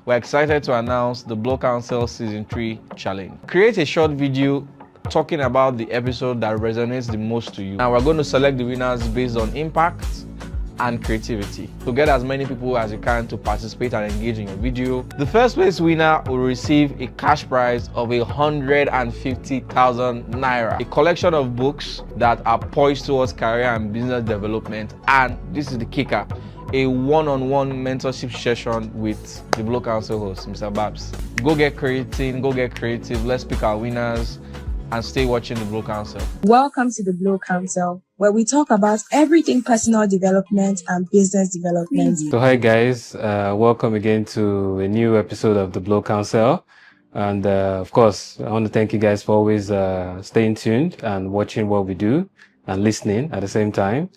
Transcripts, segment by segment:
we're excited to announce the BiiLMedia Season 3 Challenge. Create a short video talking about the episode that resonates the most to you. Now we're going to select the winners based on impact and creativity. So get as many people as you can to participate and engage in your video. The first place winner will receive a cash prize of 150,000 naira, a collection of books that are poised towards career and business development, and this is the kicker, a one-on-one mentorship session with the BiiLMedia host, Mr. Babs. Go get creative, let's pick our winners, and stay watching the BiiLMedia. Welcome to the BiiLMedia, where we talk about everything personal development and business development. So hi guys, welcome again to a new episode of the BiiLMedia. And of course, I want to thank you guys for always staying tuned and watching what we do and listening at the same time.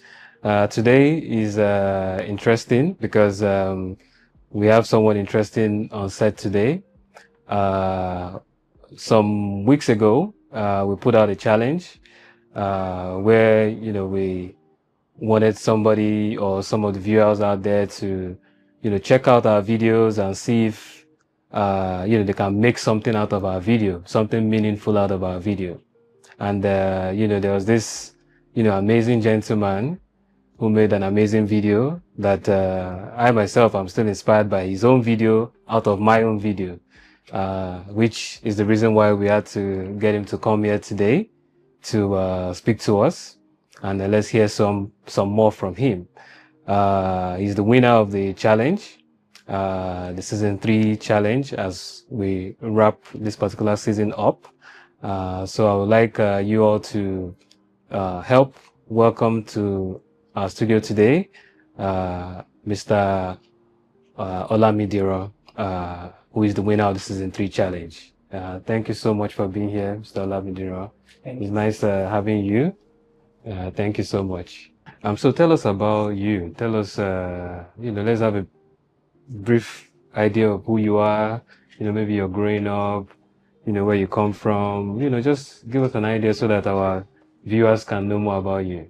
Today is interesting because we have someone interesting on set today. Some weeks ago, we put out a challenge where, we wanted somebody or some of the viewers out there to, check out our videos and see if, they can make something out of our video, something meaningful out of our video. And, there was this, amazing gentleman who made an amazing video that I myself am still inspired by his own video out of my own video. Which is the reason why we had to get him to come here today to speak to us, and let's hear some more from him. He's the winner of the challenge, the season 3 challenge, as we wrap this particular season up. So I would like you all to help welcome to our studio today, Mr. Olamidiro, who is the winner of the season 3 challenge. Thank you so much for being here, Mr. Olamidiro. It's nice having you. Thank you so much. So tell us about you. Tell us, let's have a brief idea of who you are. Maybe you're growing up, where you come from. Just give us an idea so that our viewers can know more about you.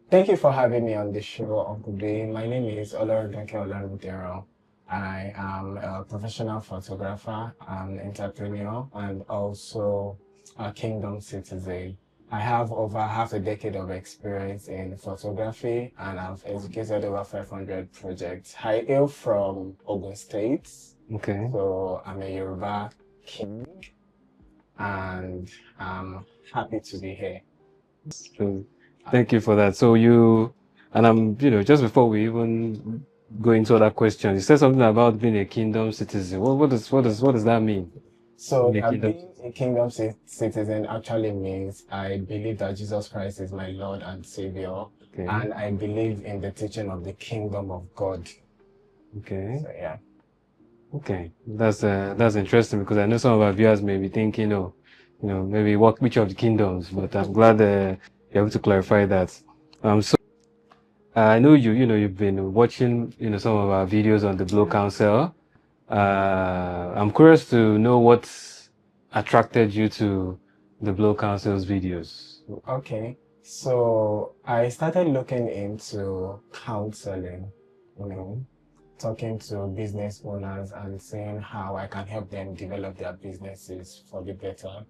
Thank you for having me on the show, Uncle B. My name is Olamidiro. I am a professional photographer, an entrepreneur, and also a kingdom citizen. I have over half a decade of experience in photography, and I've executed over 500 projects. I hail from Ogun State. Okay. So I'm a Yoruba king, and I'm happy to be here. So, thank you for that. So I'm, just before we even go into other questions, you said something about being a kingdom citizen. What does that mean? So being a kingdom citizen actually means I believe that Jesus Christ is my Lord and Savior, okay, and I believe in the teaching of the kingdom of God. Okay. So, yeah. Okay, that's interesting, because I know some of our viewers may be thinking, maybe which of the kingdoms, but I'm glad you're able to clarify that. So I know you've been watching some of our videos on the BiiLMedia. I'm curious to know what attracted you to the BiiLMedia's videos. Okay, so I started looking into counseling, talking to business owners and seeing how I can help them develop their businesses for the better.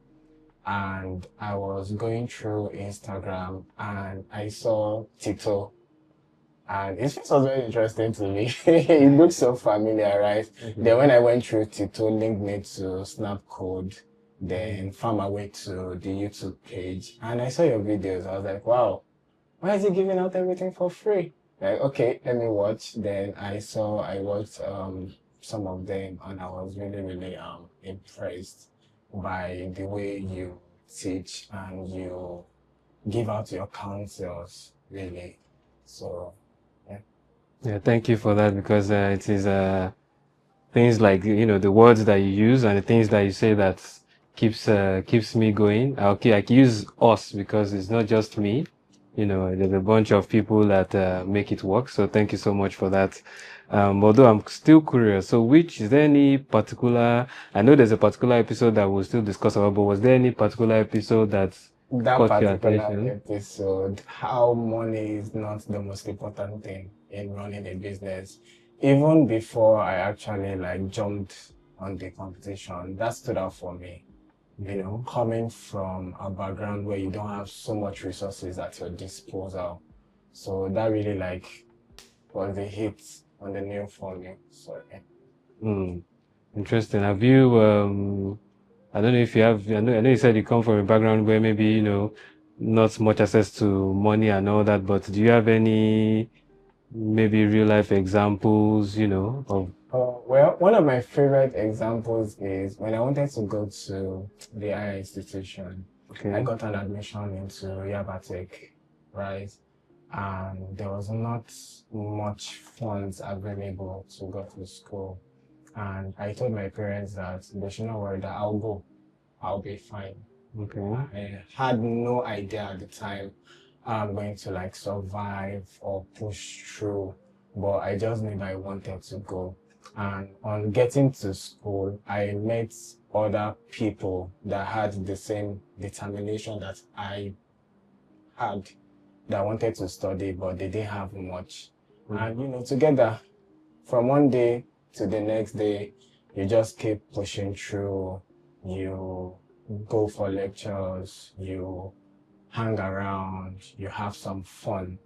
And I was going through Instagram and I saw Tito. And it was very interesting to me. It looked so familiar, right? Mm-hmm. Then when I went through Tito, linked me to Snapcode, then found my way to the YouTube page. And I saw your videos. I was like, wow, why is he giving out everything for free? Like, okay, let me watch. Then I watched some of them, and I was really, really impressed by the way you teach and you give out your counsels, really. So, yeah, thank you for that, because it is things like the words that you use and the things that you say that keeps me going. Okay, I can use us because it's not just me. There's a bunch of people that make it work. So thank you so much for that. Although I'm still curious, so is there any particular, I know there's a particular episode that we'll still discuss about, but was there any particular episode that caught your attention? Episode, how money is not the most important thing in running a business. Even before I actually jumped on the competition. That stood out for me. You know, coming from a background where you don't have so much resources at your disposal. So that really like was the hit on the nail for me. So yeah. Interesting. Have you, I don't know if you have, I know you said you come from a background where maybe, you know, not much access to money and all that, but do you have any maybe real life examples, you know, of Well, one of my favorite examples is when I wanted to go to the higher institution. I got an admission into Yabatech, right? And there was not much funds available to go to school. And I told my parents that they should not worry, that I'll go. I'll be fine. I had no idea at the time I'm going to like survive or push through, but I just knew that I wanted to go. And on getting to school, I met other people that had the same determination that I had, that wanted to study, but they didn't have much. And, you know, together, from one day to the next day, you just keep pushing through. You go for lectures, you hang around, you have some fun.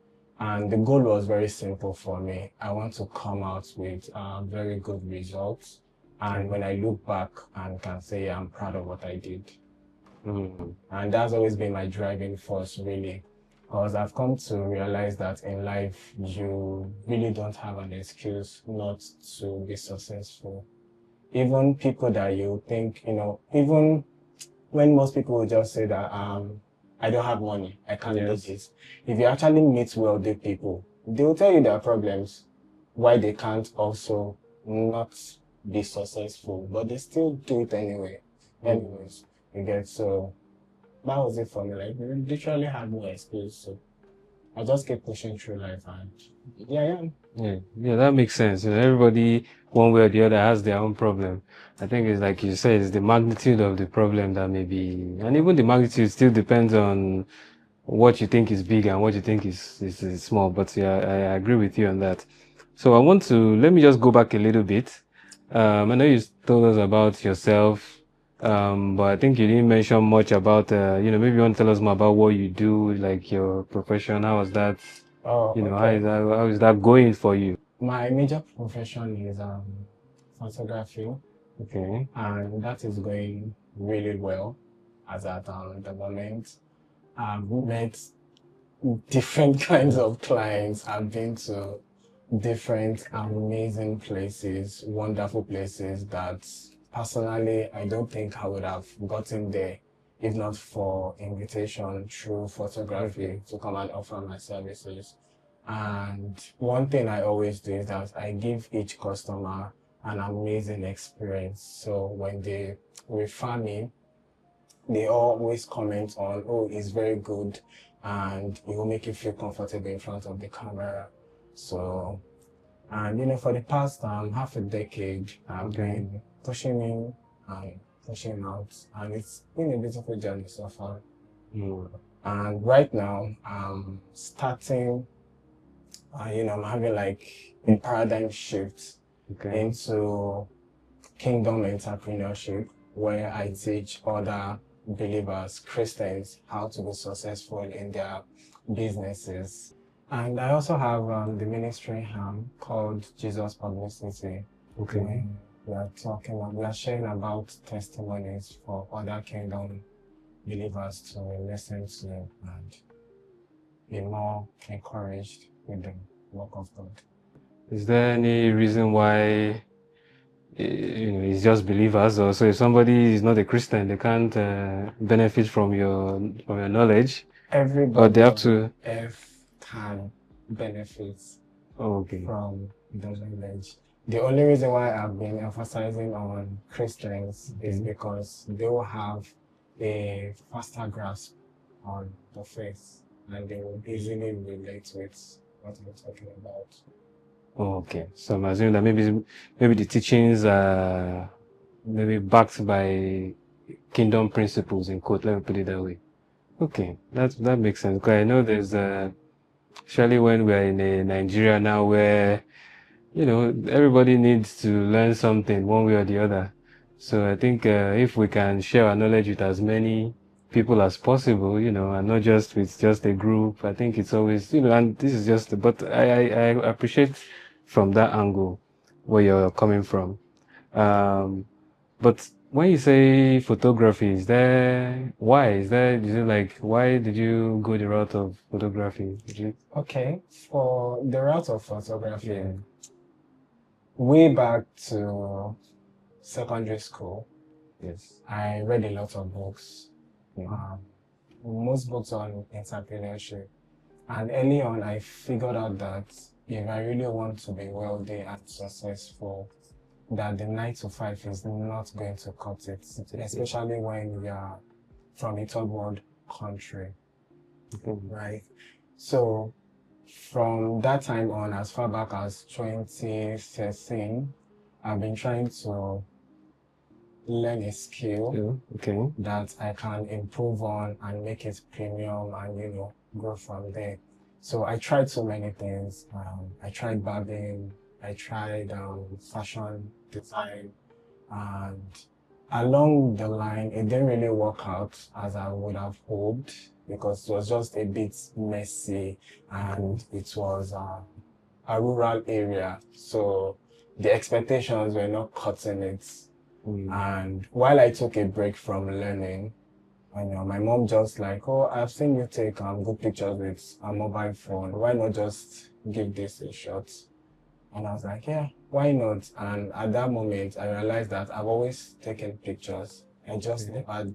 And the goal was very simple for me. I want to come out with very good results. And when I look back and can say I'm proud of what I did. And that's always been my driving force, really. Because I've come to realize that in life, you really don't have an excuse not to be successful. Even people that you think, you know, even when most people will just say that I don't have money, I can't do this. If you actually meet wealthy people, they will tell you their problems, why they can't also not be successful, but they still do it anyway. Anyways, you get, so that was it for me. Like, we literally had no excuse, so I just kept pushing through life, and yeah, that makes sense. You know, everybody, one way or the other, has their own problem. I think it's like you said, it's the magnitude of the problem that may be, and even the magnitude still depends on what you think is big and what you think is small. But yeah, I agree with you on that. So let me just go back a little bit. I know you told us about yourself, but I think you didn't mention much about, you know, maybe you want to tell us more about what you do, like your profession. How was that? You know, how is that going for you? My major profession is photography. Okay. And that is going really well as at the moment. I've met different kinds of clients. I've been to different amazing places, wonderful places that personally I don't think I would have gotten there if not for invitation through photography to come and offer my services. And one thing I always do is that I give each customer an amazing experience. So when they refer me, they always comment on, oh, it's very good and it will make you feel comfortable in front of the camera. So, and you know, for the past half a decade, I've been pushing in and pushing out, and it's been a beautiful journey so far. And right now, I'm starting, you know, I'm having like a paradigm shift into kingdom entrepreneurship, where I teach other believers, Christians, how to be successful in their businesses. And I also have the ministry called Jesus Publicity. We are sharing about testimonies for other kingdom believers to listen to and be more encouraged with the work of God. Is there any reason why, you know, it's just believers, or so if somebody is not a Christian, they can't benefit from your knowledge? Everybody or they have to can benefit from the knowledge. The only reason why I've been emphasizing on Christians is because they will have a faster grasp on the faith and they will easily relate with what we're talking about. So I'm assuming that maybe the teachings are maybe backed by kingdom principles, in quote. Let me put it that way. Okay, that makes sense. Because I know there's especially when we're in a Nigeria now, where you know everybody needs to learn something one way or the other. So I think if we can share our knowledge with as many people as possible, you know, and not just with just a group, I think it's always, you know, and this is just, but I appreciate from that angle where you're coming from. But when you say photography, is it like, why did you go the route of photography? Okay, for the route of photography, way back to secondary school, Yes. I read a lot of books, most books on entrepreneurship. And early on, I figured out that if I really want to be wealthy and successful, that the 9 to 5 is not going to cut it, especially when you are from a third world country, right? So from that time on, as far back as 2013, I've been trying to learn a skill that I can improve on and make it premium and, you know, grow from there. So I tried so many things. I tried barbing, I tried fashion design, and along the line, it didn't really work out as I would have hoped because it was just a bit messy and it was a rural area. So the expectations were not cutting it. And while I took a break from learning, you know, my mom just like, oh, I've seen you take good pictures with a mobile phone. Why not just give this a shot? And I was like, yeah, why not? And at that moment, I realized that I've always taken pictures. I just never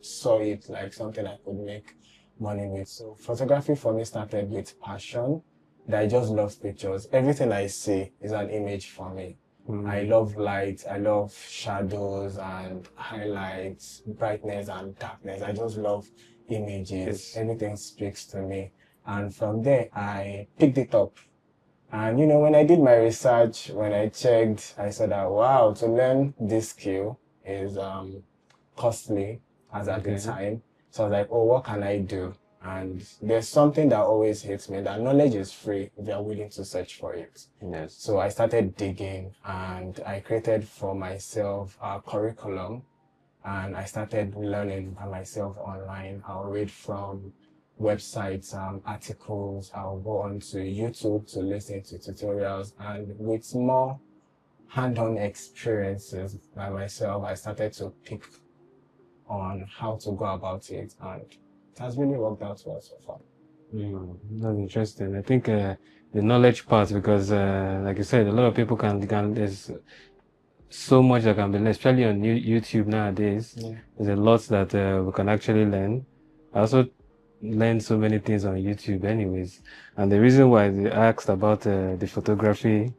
saw it like something I could make money with. So photography for me started with passion, that I just love pictures. Everything I see is an image for me. I love light, I love shadows and highlights, brightness and darkness. I just love images. Yes. Everything speaks to me. And from there, I picked it up. And, you know, when I did my research, when I checked, I said that, wow, to learn this skill is costly as at the time. So I was like, oh, what can I do? And there's something that always hits me, that knowledge is free if you're willing to search for it. Yes. So I started digging and I created for myself a curriculum and I started learning by myself online. I'll read from websites, articles, I'll go on to YouTube to listen to tutorials, and with more hand-on experiences by myself, I started to pick on how to go about it, and it has really worked out well so far. That's interesting. I think the knowledge part, because like you said, a lot of people there's so much that can be learned, especially on YouTube nowadays. There's a lot that we can actually learn. I also learned so many things on YouTube anyways. And the reason why they asked about the photography,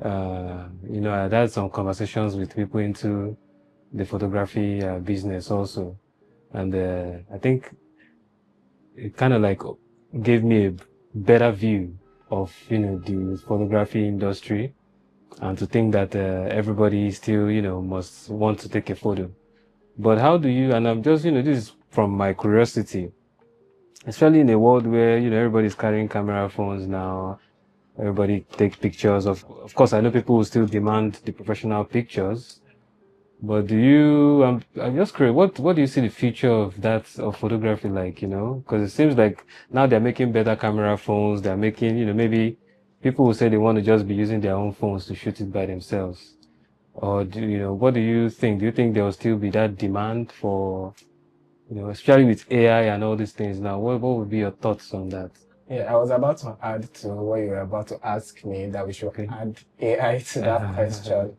you know, I had some conversations with people into the photography business also. And I think it kind of like gave me a better view of, you know, the photography industry, and to think that everybody still, you know, must want to take a photo. But how do you, and I'm just, you know, this is from my curiosity, especially in a world where, you know, everybody's carrying camera phones now, everybody takes pictures of course, I know people will still demand the professional pictures, but do you, I'm just curious, what do you see the future of photography like, you know? Because it seems like now they're making better camera phones, they're making, you know, maybe people will say they want to just be using their own phones to shoot it by themselves. Or you know, what do you think? Do you think there will still be that demand for, you know, especially with AI and all these things now? What would be your thoughts on that? Yeah, I was about to add to what you were about to ask me, that we should add AI to that question.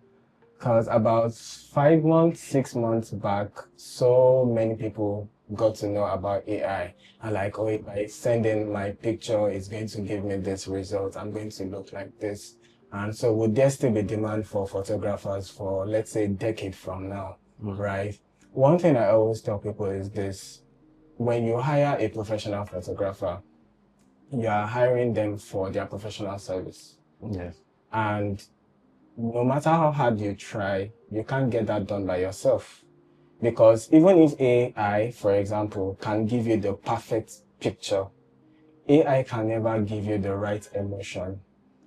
Because about 5 months, 6 months back, so many people got to know about AI. And like, oh, if I send in my picture, it's going to give me this result. I'm going to look like this. And so would there still be demand for photographers for, let's say, a decade from now, right? One thing I always tell people is this: when you hire a professional photographer, you are hiring them for their professional service. Yes. And no matter how hard you try, you can't get that done by yourself. Because even if AI, for example, can give you the perfect picture, AI can never give you the right emotion.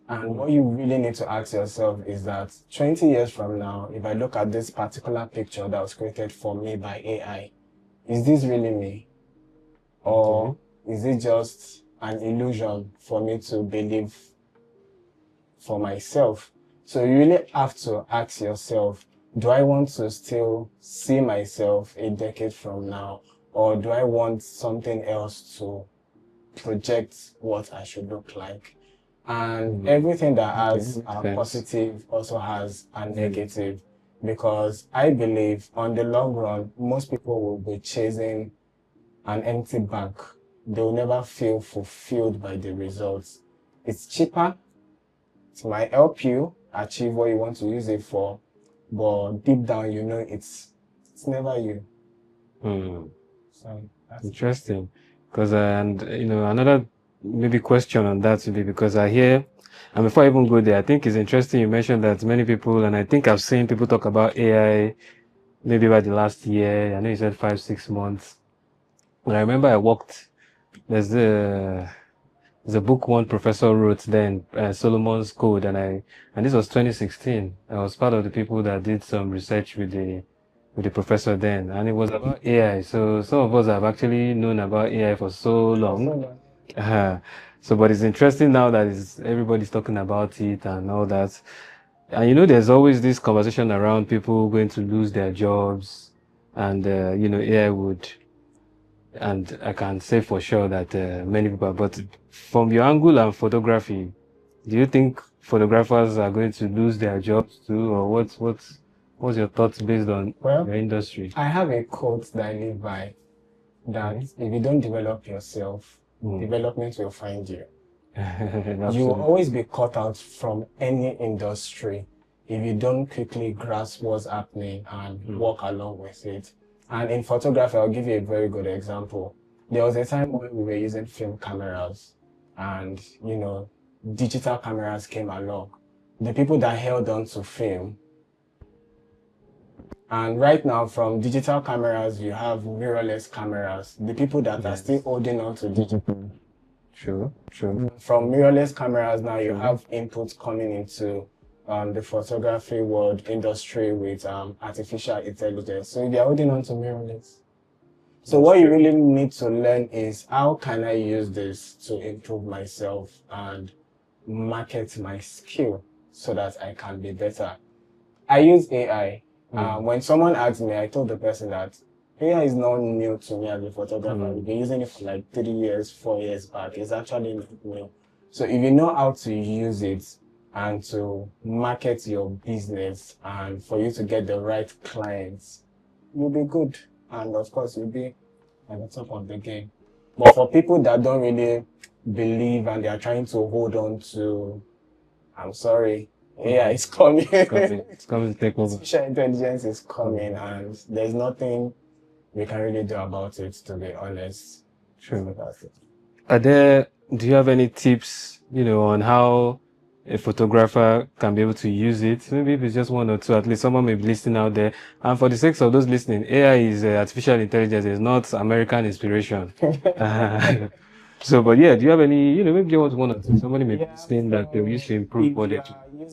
And what you really need to ask yourself is that 20 years from now, if I look at this particular picture that was created for me by AI, is this really me? Or is it just an illusion for me to believe for myself? So you really have to ask yourself, do I want to still see myself a decade from now? Or do I want something else to project what I should look like? And everything that has a positive also has a negative, because I believe on the long run, most people will be chasing an empty bank. They will never feel fulfilled by the results. It's cheaper. It might help you achieve what you want to use it for, but deep down, you know, it's never you. So that's Interesting. Because, and you know, another maybe question on that would be, because I hear, and before I even go there, I think it's interesting you mentioned that many people, and I think I've seen people talk about AI maybe by the last year. I know you said 5-6 months. But I remember I worked, there's a book one professor wrote then, Solomon's Code, and this was 2016. I was part of the people that did some research with the professor then, and it was about AI. So some of us have actually known about AI for so long. So, but it's interesting now that everybody's talking about it and all that. And you know, there's always this conversation around people going to lose their jobs, and you know, AI would. And I can say for sure that many people, but from your angle and photography, do you think photographers are going to lose their jobs too, or what's your thoughts based on your industry? I have a quote that I live by, that if you don't develop yourself, development will find you. You will always be cut out from any industry if you don't quickly grasp what's happening and walk along with it. And in photography, I'll give you a very good example. There was a time when we were using film cameras and, you know, digital cameras came along. The people that held on to film, and right now from digital cameras, you have mirrorless cameras. The people that are still holding on to digital. True. From mirrorless cameras now, you have inputs coming into the photography world industry with artificial intelligence. So you're holding on to mirrorless. So what you really need to learn is, how can I use this to improve myself and market my skill so that I can be better? I use AI. When someone asked me, I told the person that AI is not new to me as a photographer. We've been using it for like 3 years, 4 years back. It's actually not new. So if you know how to use it and to market your business and for you to get the right clients, you'll be good. And of course, you'll be at the top of the game. But for people that don't really believe and they are trying to hold on to, I'm sorry, AI is coming. It's coming to take over. Artificial intelligence is coming and there's nothing we can really do about it, to be honest. True. That's it. Do you have any tips, you know, on how a photographer can be able to use it? Maybe if it's just one or two, at least someone may be listening out there. And for the sake of those listening, AI is artificial intelligence. It's not American inspiration. So, but yeah, do you have any, you know, maybe you want one or two, somebody may be listening that they use to improve what they do.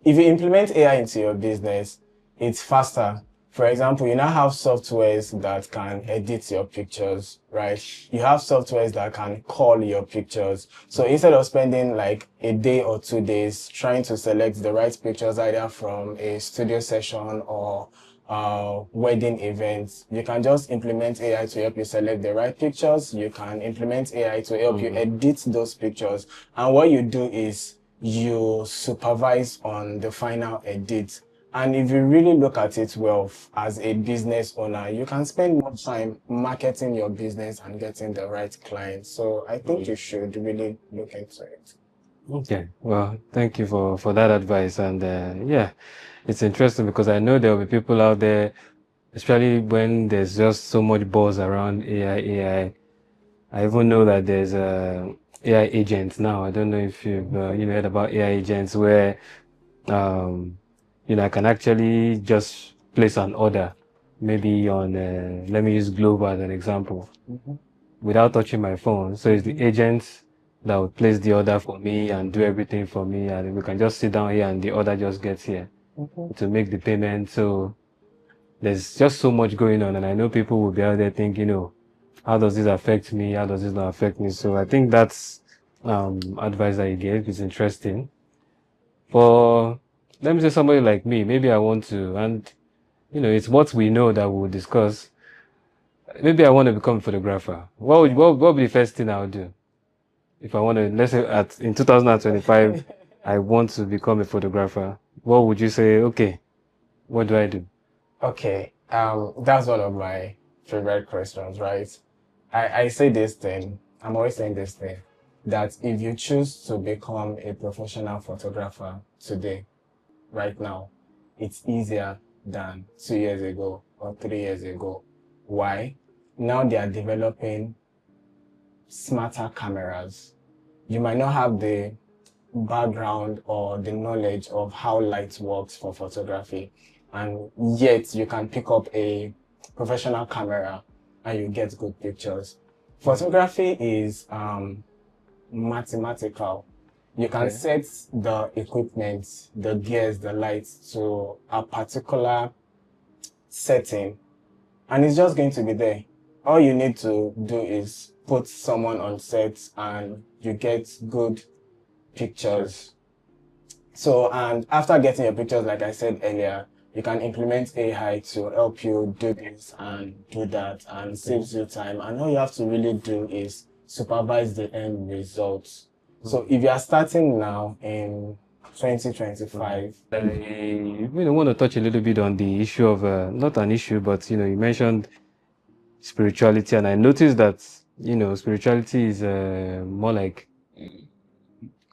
If you implement AI into your business, it's faster. For example, you now have softwares that can edit your pictures, right? You have softwares that can call your pictures. So instead of spending like a day or 2 days trying to select the right pictures, either from a studio session or wedding events, you can just implement AI to help you select the right pictures. You can implement AI to help you edit those pictures. And what you do is you supervise on the final edit. And if you really look at it well, as a business owner, you can spend more time marketing your business and getting the right clients. So I think you should really look into it. Okay, well, thank you for that advice. And yeah, it's interesting because I know there will be people out there, especially when there's just so much buzz around AI. I even know that there's AI agents now. I don't know if you've you know, heard about AI agents where you know, I can actually just place an order, maybe on let me use Glovo as an example, without touching my phone. So it's the agent that would place the order for me and do everything for me, and we can just sit down here and the order just gets here to make the payment. So there's just so much going on, and I know people will be out there thinking, how does this affect me? How does this not affect me? So I think that's advice that you gave is interesting. For, let me say, somebody like me, maybe I want to, and it's what we know that we'll discuss. Maybe I want to become a photographer. What would be the first thing I would do? If I want to, let's say in 2025, I want to become a photographer. What would you say? Okay, what do I do? Okay, that's one of my favorite questions, right? I say this thing, I'm always saying this thing, that if you choose to become a professional photographer today, right now, it's easier than 2 years ago or 3 years ago. Why? Now they are developing smarter cameras. You might not have the background or the knowledge of how light works for photography, and yet you can pick up a professional camera and you get good pictures. Photography is mathematical. You can set the equipment, the gears, the lights to a particular setting, and it's just going to be there. All you need to do is put someone on set and you get good pictures. So, and after getting your pictures, like I said earlier, you can implement AI to help you do this and do that, and saves you time. And all you have to really do is supervise the end results. So if you are starting now in 2025, I want to touch a little bit on the issue of, not an issue, but, you mentioned spirituality, and I noticed that, spirituality is more like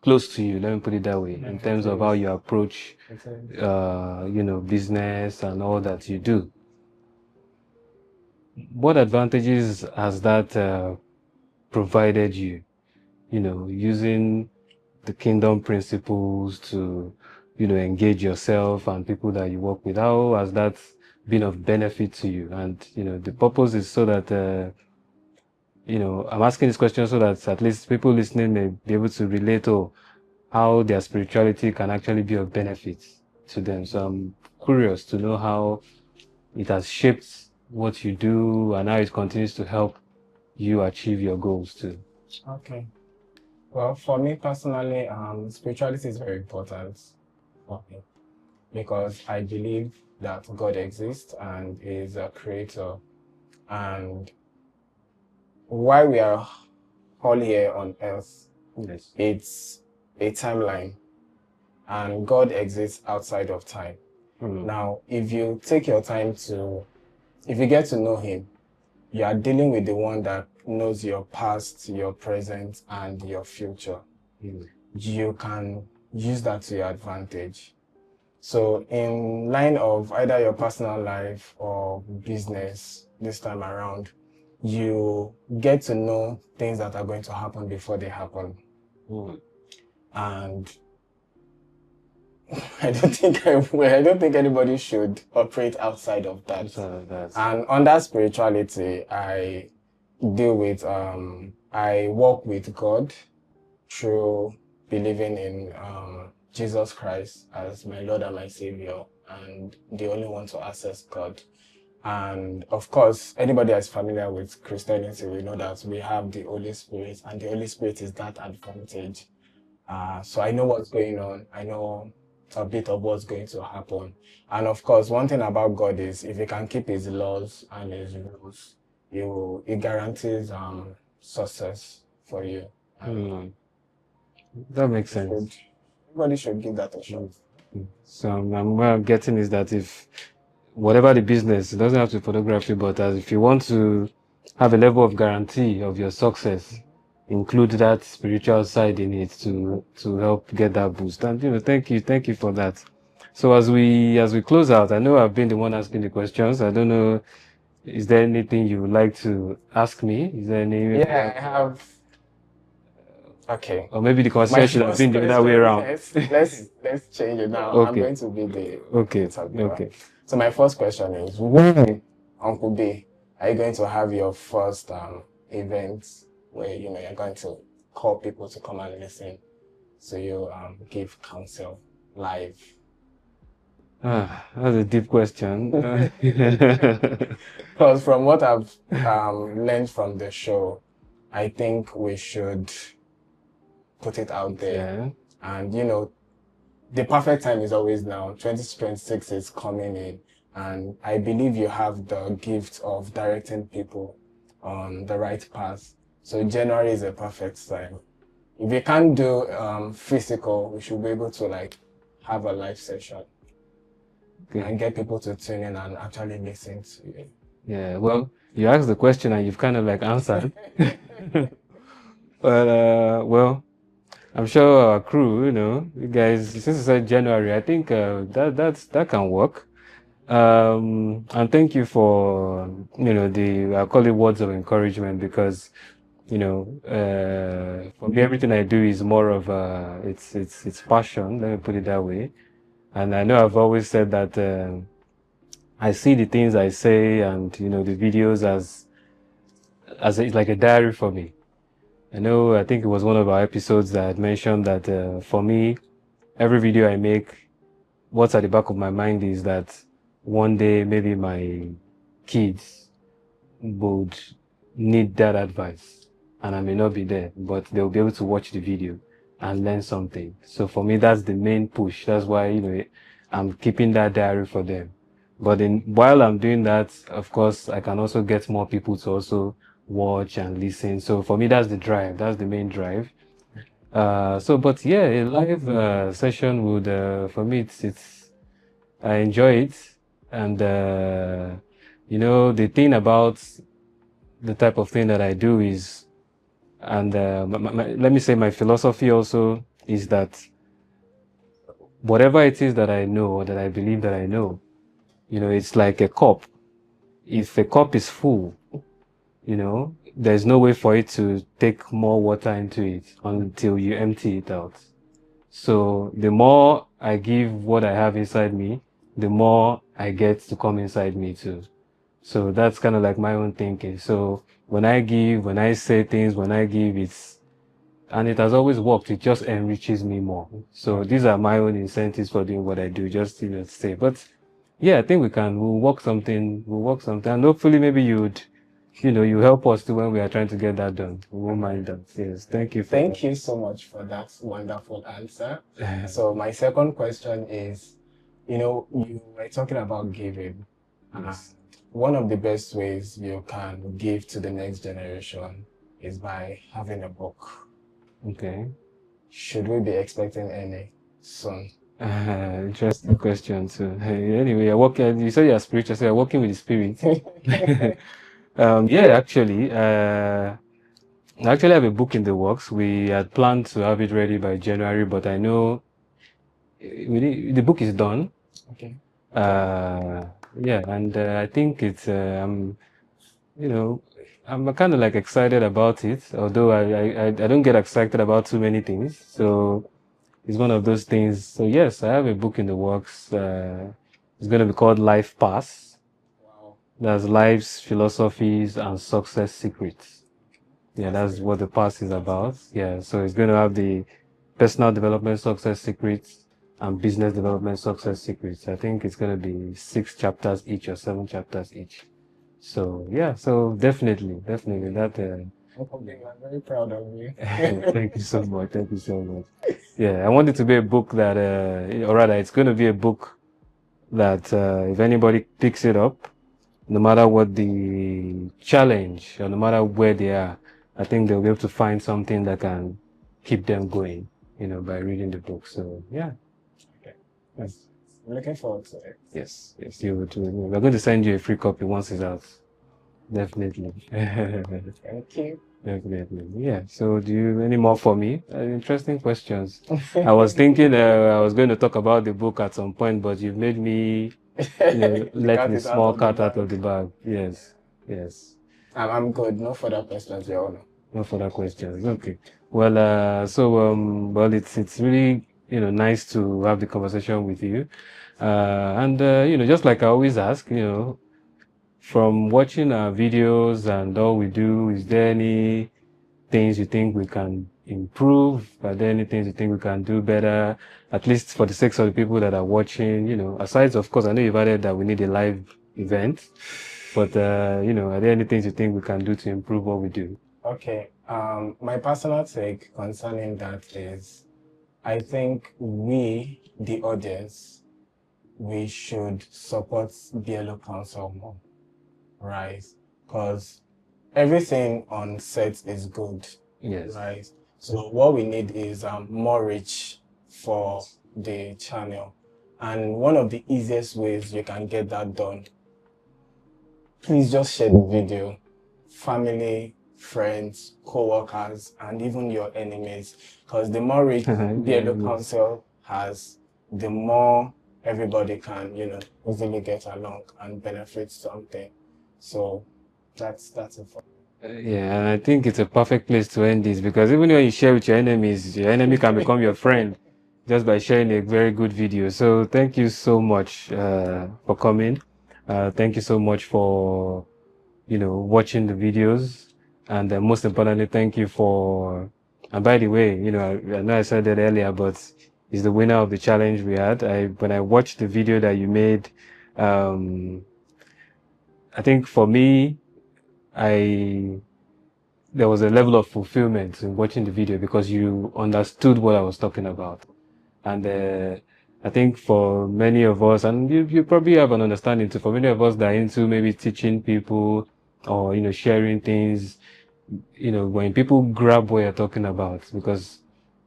close to you, let me put it that way, in terms of how you approach, business and all that you do. What advantages has that provided you, using the kingdom principles to, engage yourself and people that you work with? How has that been of benefit to you? And, the purpose is so that, I'm asking this question so that at least people listening may be able to relate to how their spirituality can actually be of benefit to them. So I'm curious to know how it has shaped what you do and how it continues to help you achieve your goals too. okay. Well, for me personally, spirituality is very important for me because I believe that God exists and is a creator. And while we are all here on earth, Yes. it's a timeline, and God exists outside of time. Now, if you take your time if you get to know Him, you are dealing with the one that knows your past, your present, and your future. You can use that to your advantage. So in line of either your personal life or business this time around, you get to know things that are going to happen before they happen. And I don't think anybody should operate outside of that. And under spirituality, I deal with, I walk with God through believing in Jesus Christ as my Lord and my Savior, and the only one to access God. And of course, anybody that's familiar with Christianity, we know that we have the Holy Spirit, and the Holy Spirit is that advantage. So I know what's going on. I know a bit of what's going to happen. And of course, one thing about God is if He can keep His laws and His rules, it guarantees success for you. That makes sense. Everybody should give that a shot. So what I'm getting is that if whatever the business, it doesn't have to be photography, but if you want to have a level of guarantee of your success, include that spiritual side in it to help get that boost. And thank you for that. So as we close out, I know I've been the one asking the questions. I don't know, is there anything you would like to ask me? Is there any? Yeah, I have. Okay. Or maybe the conversation should have been the other way around. Let's change it now. Okay. I'm going to be the Okay. So my first question is, when, Uncle B, are you going to have your first event where you're going to call people to come and listen to you give counsel live? That's a deep question. Because from what I've learned from the show, I think we should put it out there. Yeah. And, you know, the perfect time is always now. 2026 is coming in. And I believe you have the gift of directing people on the right path. So January is a perfect time. If we can't do physical, we should be able to like have a live session. Okay. And get people to tune in and actually listen to you. Yeah, well, you asked the question and you've kind of like answered. But well, I'm sure our crew, you know, you guys, since it's said January, I think that can work. And thank you for, you know, I call it words of encouragement, because, you know, for me, everything I do is more of it's passion. Let me put it that way. And I know I've always said that I see the things I say and, you know, the videos as it's like a diary for me. I think it was one of our episodes that had mentioned that for me, every video I make, what's at the back of my mind is that one day maybe my kids would need that advice and I may not be there, but they'll be able to watch the video and learn something. So for me, that's the main push. That's why, you know, I'm keeping that diary for them. But while I'm doing that, of course, I can also get more people to also watch and listen. So for me, that's the drive. That's the main drive. But yeah, a live session would, for me, I enjoy it. And, you know, the thing about the type of thing that I do is, and let me say my philosophy also is that whatever it is that I know, or that I believe that I know, you know, it's like a cup. If a cup is full, you know, there's no way for it to take more water into it until you empty it out. So the more I give what I have inside me, the more I get to come inside me too. So that's kind of like my own thinking. So when I give, when I say things, when I give, and it has always worked. It just enriches me more. So these are my own incentives for doing what I do, just, you know, to say. But yeah, I think we'll work something, and hopefully maybe you help us too when we are trying to get that done. We won't mind that. Yes, thank you. Thank you so much for that wonderful answer. So my second question is, you know, you were talking about giving. Yes. One of the best ways you can give to the next generation is by having a book. Okay. Should we be expecting any soon? Interesting question too. Anyway, you said you're spiritual, so you're working with the spirit. Yeah, actually, I actually have a book in the works. We had planned to have it ready by January, but I know the book is done. Okay. Yeah, and I think it's, you know, I'm kind of like excited about it, although I don't get excited about too many things. So it's one of those things. So yes, I have a book in the works. It's going to be called Life Pass. Wow. That's Life's Philosophies and Success Secrets. Yeah, that's what the pass is about. Yeah, so it's going to have the personal development success secrets and business development success secrets. I think it's going to be 6 chapters each or 7 chapters each. So yeah, so definitely that. I'm very proud of you. Thank you so much. Thank you so much. Yeah, I want it to be a book that, or rather, it's going to be a book that if anybody picks it up, no matter what the challenge or no matter where they are, I think they'll be able to find something that can keep them going, you know, by reading the book. So yeah. Okay. Yes. I'm looking forward to it. Yes, you too. We're going to send you a free copy once it's out. Definitely. Thank you. Definitely. Yeah. So do you any more for me? Interesting questions. I was thinking I was going to talk about the book at some point, but you've made me let the small cat out of the bag. Yes. Yes. I'm good. No further questions, Your Honor. No further questions. Okay. Well, well, it's really, you know, nice to have the conversation with you. And just like I always ask, you know, from watching our videos and all we do, is there any things you think we can improve? Are there any things you think we can do better? At least for the sake of the people that are watching, aside, of course, I know you've added that we need a live event, but, are there any things you think we can do to improve what we do? Okay. My personal take concerning that is, I think we, the audience, we should support BiiLMedia more, right? Because everything on set is good, Yes. right? So what we need is more reach for the channel. And one of the easiest ways you can get that done, please just share the video. Family, friends, co-workers, and even your enemies. Because the more reach BiiLMedia has, the more everybody can, easily get along and benefit something. So that's it for Yeah, and I think it's a perfect place to end this, because even when you share with your enemies, your enemy can become your friend just by sharing a very good video. So thank you so much for coming. Thank you so much for watching the videos, and most importantly, thank you for. And by the way, I know I said that earlier, but he's the winner of the challenge we had. When I watched the video that you made, I think for me, there was a level of fulfillment in watching the video because you understood what I was talking about. And I think for many of us, and you probably have an understanding too, for many of us that are into maybe teaching people or, sharing things, when people grab what you're talking about, because,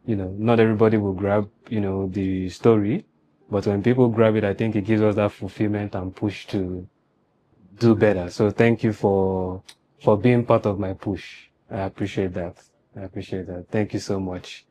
not everybody will grab, the story, but when people grab it, I think it gives us that fulfillment and push to do better. So thank you for being part of my push. I appreciate that. Thank you so much.